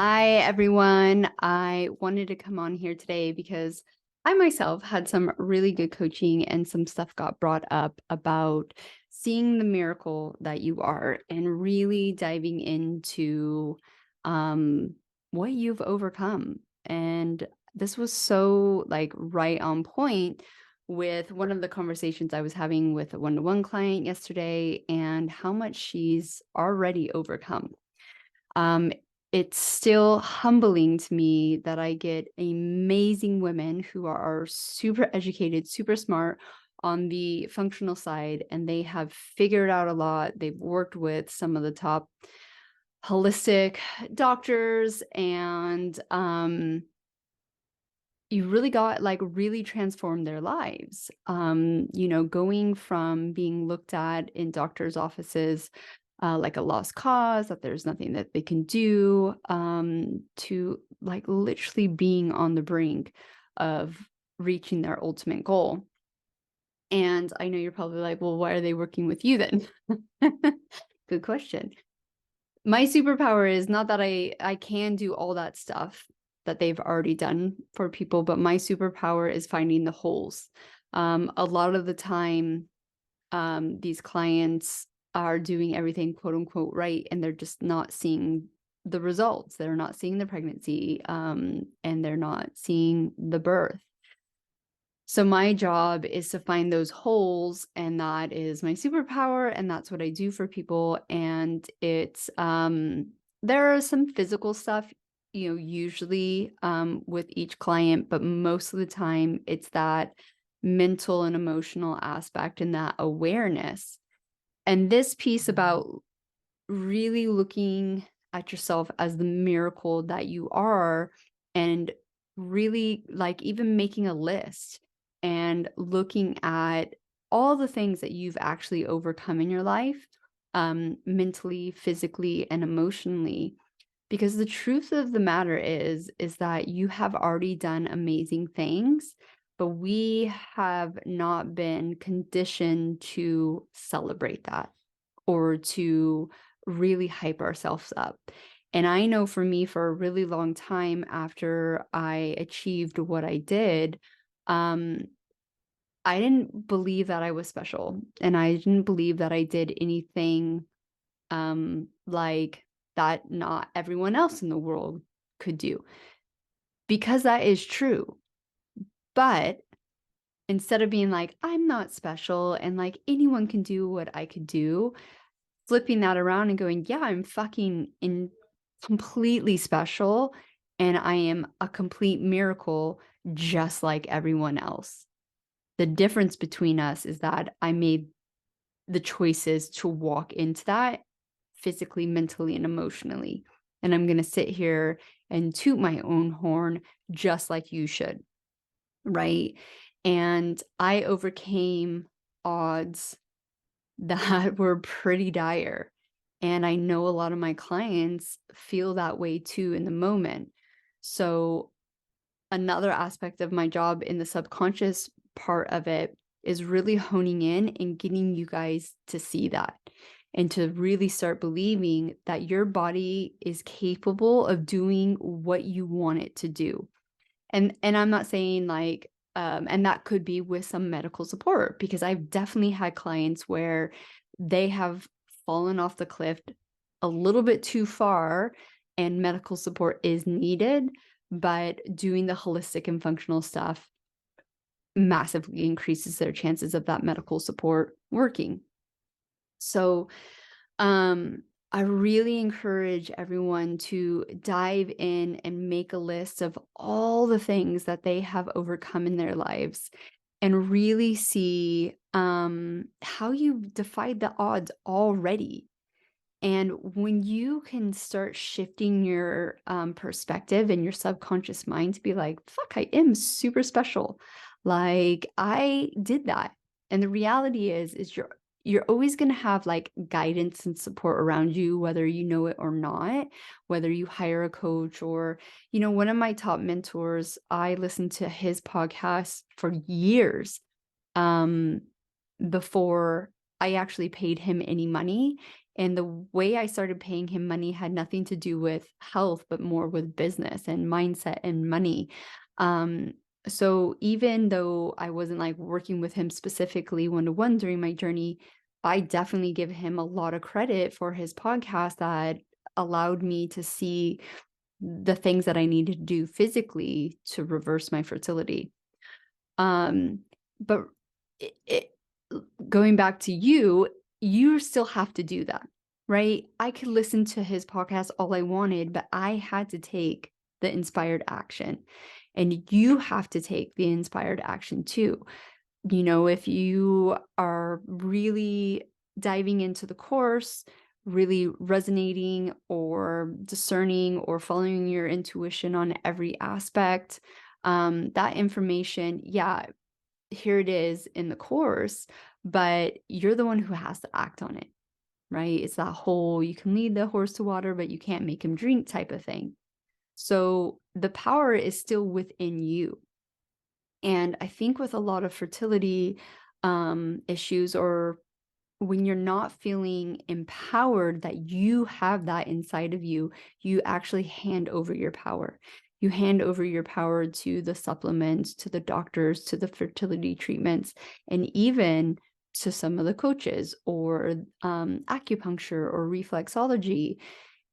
Hi, everyone. I wanted to come on here today because I myself had some really good coaching and some stuff got brought up about seeing the miracle that you are and really diving into what you've overcome. And this was so right on point with one of the conversations I was having with a one-to-one client yesterday and how much she's already overcome. Um, it's still humbling to me that I get amazing women who are super educated, super smart on the functional side, and they have figured out a lot. They've worked with some of the top holistic doctors, and you really got really transformed their lives. Going from being looked at in doctors' offices like a lost cause, that there's nothing that they can do, to literally being on the brink of reaching their ultimate goal. And I know you're probably like, well, why are they working with you then? Good question. My superpower is not that I can do all that stuff that they've already done for people, but my superpower is finding the holes. A lot of the time, these clients are doing everything quote unquote right, and they're just not seeing the results. They're not seeing the pregnancy, and they're not seeing the birth. So my job is to find those holes, and that is my superpower, and that's what I do for people. And it's there are some physical stuff, usually with each client, but most of the time it's that mental and emotional aspect and that awareness. And this piece about really looking at yourself as the miracle that you are, and really even making a list and looking at all the things that you've actually overcome in your life, mentally, physically, and emotionally. Because the truth of the matter is that you have already done amazing things, but we have not been conditioned to celebrate that or to really hype ourselves up. And I know for me, for a really long time after I achieved what I did, I didn't believe that I was special, and I didn't believe that I did anything like that not everyone else in the world could do, because that is true. But instead of being like, I'm not special and anyone can do what I could do, flipping that around and going, yeah, I'm fucking completely special, and I am a complete miracle just like everyone else. The difference between us is that I made the choices to walk into that physically, mentally, and emotionally. And I'm going to sit here and toot my own horn just like you should, right? And I overcame odds that were pretty dire. And I know a lot of my clients feel that way too in the moment. So another aspect of my job in the subconscious part of it is really honing in and getting you guys to see that and to really start believing that your body is capable of doing what you want it to do. And I'm not saying and that could be with some medical support, because I've definitely had clients where they have fallen off the cliff a little bit too far and medical support is needed, but doing the holistic and functional stuff massively increases their chances of that medical support working. So, I really encourage everyone to dive in and make a list of all the things that they have overcome in their lives and really see how you've defied the odds already. And when you can start shifting your perspective and your subconscious mind to be like, fuck, I am super special. I did that. And the reality is you're always going to have guidance and support around you, whether you know it or not, whether you hire a coach or, one of my top mentors, I listened to his podcast for years before I actually paid him any money. And the way I started paying him money had nothing to do with health, but more with business and mindset and money. Um, so even though I wasn't like working with him specifically one-to-one during my journey, I definitely give him a lot of credit for his podcast that allowed me to see the things that I needed to do physically to reverse my fertility. But it going back to you, you still have to do that, right? I could listen to his podcast all I wanted, but I had to take the inspired action. And you have to take the inspired action too. If you are really diving into the course, really resonating or discerning or following your intuition on every aspect, that information, yeah, here it is in the course, but you're the one who has to act on it, right? It's that whole you can lead the horse to water, but you can't make him drink type of thing. So the power is still within you. And I think with a lot of fertility issues, or when you're not feeling empowered that you have that inside of you, you actually hand over your power. You hand over your power to the supplements, to the doctors, to the fertility treatments, and even to some of the coaches or acupuncture or reflexology.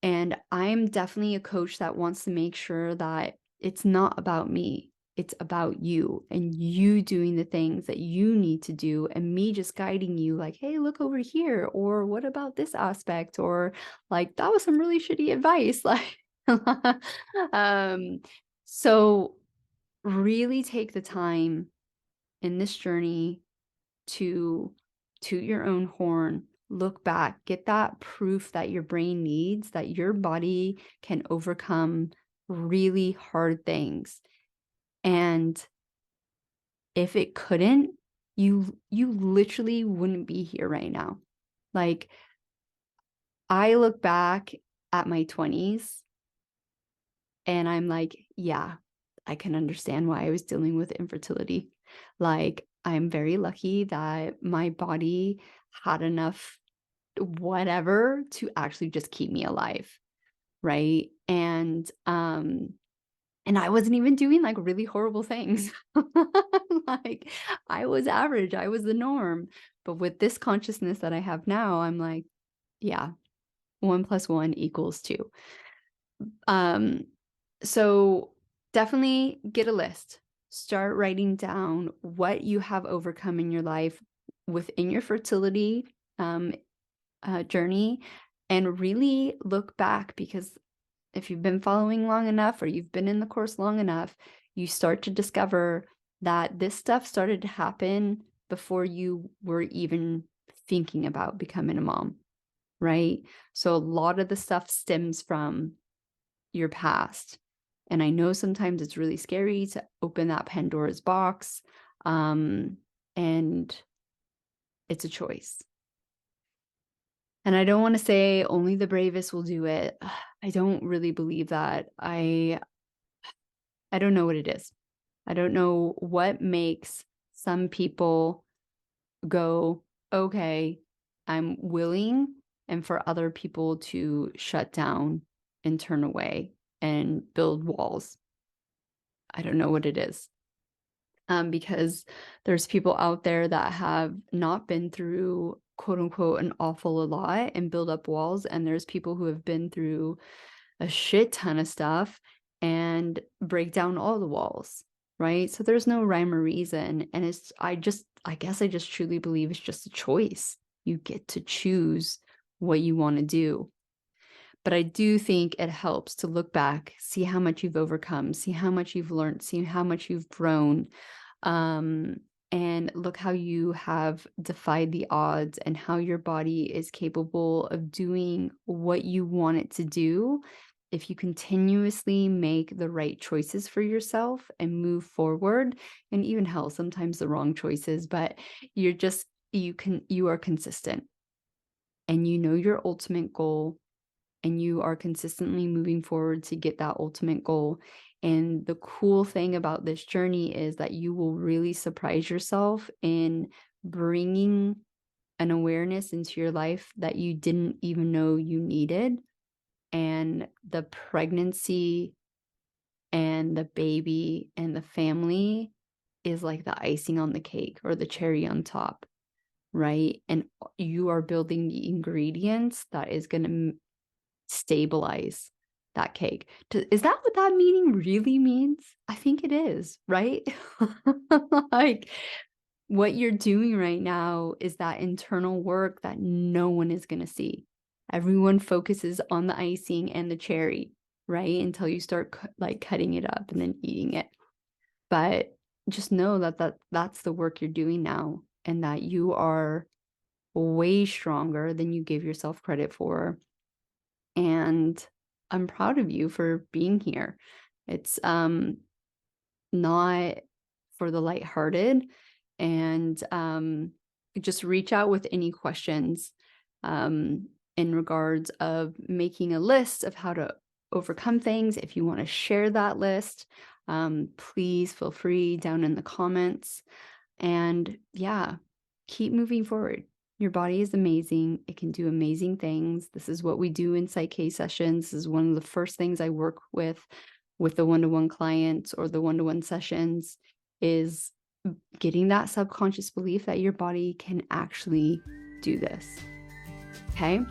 And I'm definitely a coach that wants to make sure that it's not about me. It's about you and you doing the things that you need to do, and me just guiding you like, hey, look over here. Or what about this aspect? Or like, that was some really shitty advice. Like, um, so really take the time in this journey to toot your own horn, look back, get that proof that your brain needs, that your body can overcome really hard things. And if it couldn't, you literally wouldn't be here right now. Like, I look back at my 20s and I'm like, yeah, I can understand why I was dealing with infertility. Like, I'm very lucky that my body had enough whatever to actually just keep me alive, right? And I wasn't even doing like really horrible things. Like, I was average, I was the norm. But with this consciousness that I have now, I'm like, yeah, 1 + 1 = 2. Um, so definitely get a list. Start writing down what you have overcome in your life within your fertility um, journey, and really look back, because if you've been following long enough or you've been in the course long enough, you start to discover that this stuff started to happen before you were even thinking about becoming a mom, right? So a lot of the stuff stems from your past. And I know sometimes it's really scary to open that Pandora's box. And it's a choice. And I don't want to say only the bravest will do it. I don't really believe that. I don't know what it is. I don't know what makes some people go, okay, I'm willing, and for other people to shut down and turn away and build walls. I don't know what it is. Because there's people out there that have not been through quote unquote an awful lot and build up walls. And there's people who have been through a shit ton of stuff and break down all the walls, right? So there's no rhyme or reason. And I guess I just truly believe it's just a choice. You get to choose what you want to do. But I do think it helps to look back, see how much you've overcome, see how much you've learned, see how much you've grown, um, and look how you have defied the odds and how your body is capable of doing what you want it to do if you continuously make the right choices for yourself and move forward. And even hell, sometimes the wrong choices, but you are consistent and you know your ultimate goal, and you are consistently moving forward to get that ultimate goal. And the cool thing about this journey is that you will really surprise yourself in bringing an awareness into your life that you didn't even know you needed. And the pregnancy and the baby and the family is like the icing on the cake or the cherry on top, right? And you are building the ingredients that is going to stabilize that cake. Is that what that meaning really means? I think it is, right? Like, what you're doing right now is that internal work that no one is going to see. Everyone focuses on the icing and the cherry, right? Until you start like cutting it up and then eating it. But just know that that's the work you're doing now, and that you are way stronger than you give yourself credit for. And I'm proud of you for being here. It's not for the lighthearted, and just reach out with any questions in regards of making a list of how to overcome things. If you want to share that list, please feel free down in the comments. And yeah, keep moving forward. Your body is amazing. It can do amazing things. This is what we do in Psych sessions. This is one of the first things I work with the one-to-one clients or the one-to-one sessions, is getting that subconscious belief that your body can actually do this. Okay?